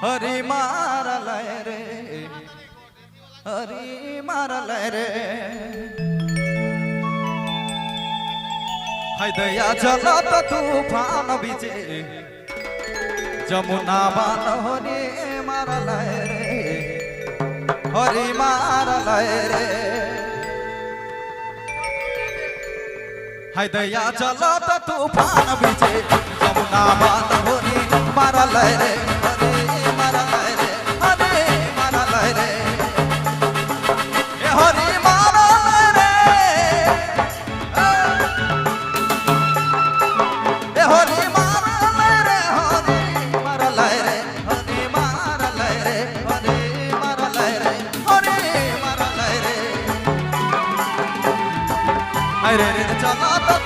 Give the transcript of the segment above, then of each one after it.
हरि मारल रे हरि मारल रे हाय दया चलत तूफान बीचे जमुना बान हरि मारल रे हरि मारल रे हाय दया चलत तूफान बीचे जमुना बान हरि मारल रे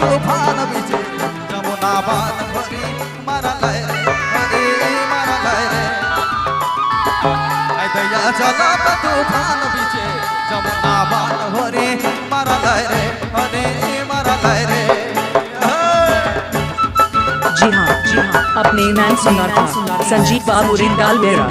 तूफान बीचे जमुना बान हरि मारल रे हरि मारल रे दया चलत तूफान बीचे जमुना बान हरि मारल रे हरि मारल रे। जी हाँ अपने मैन सिंगर संजीव बाबू रिंगाल बेरा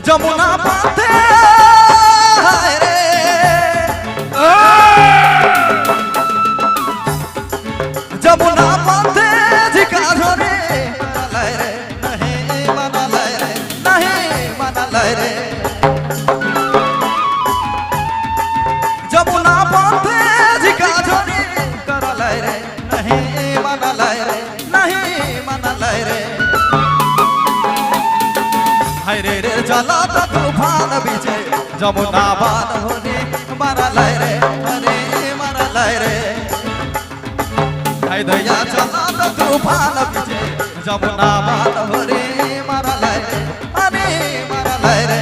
जमुना बांधे रे जमुना बांधे झिका झोरे रे नहीं मनल रे नहीं मनल रे जमुना बांधे झिका झोरे करल रे नहीं मनल रे नहीं मनल रे रे रे चलत तूफान बीचे जमुना बान हरि मारल रे हरि मारल रे हाय दया चलत तूफान बीचे जमुना बान हरि मारल रे हरि मारल रे।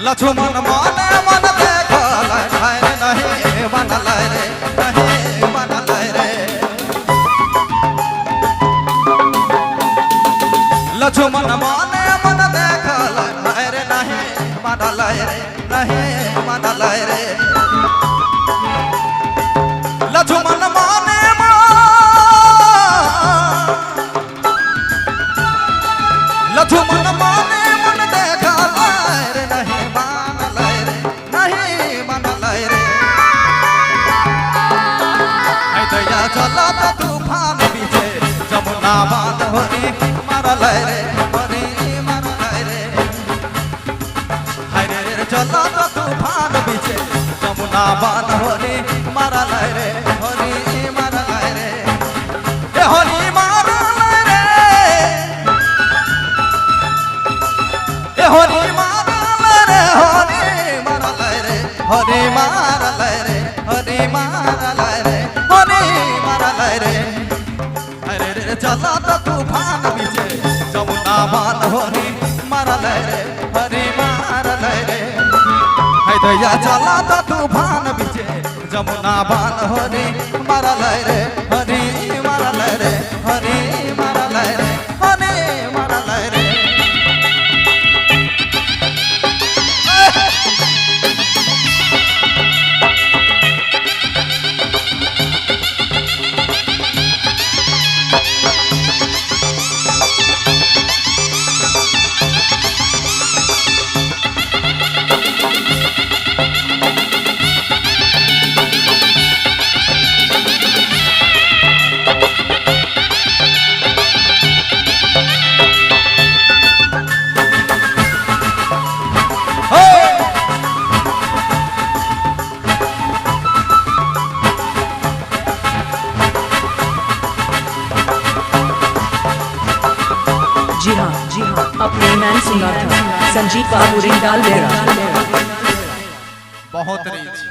लक्ष्मण माने मन देखल रे नहीं मनल रे नहीं मनल रे लक्ष्मण माने मन देखल रे नहीं मनल रे नहीं मनल रे लक्ष्मण माने लक्ष्मण माने मन देखल रे नहीं मनल रे नहीं मनल रे दया चलत तूफान बीचे जमुना बान हरि मारल रे हरि मारल रे हाय रे चलत तूफान बीचे जमुना बान हरि मारल रे हरि मारल रे हरि मारल रे हरि मारल रे हरि मारल रे हरि मारल रे हरि मारल रे हरि मारल रे हरे रे चलत तूफान बीचे जमुना बान हरि मारल रे हरि मारल रे हाय दया चलत तूफान बीचे जमुना बान हरि मारल रे हरि मारल रे हरि मारल रे हरि मारल रे। जी हाँ अपने मैन सिंगर था संजीत बाबू रिंडाल मेरा। बहुत रीच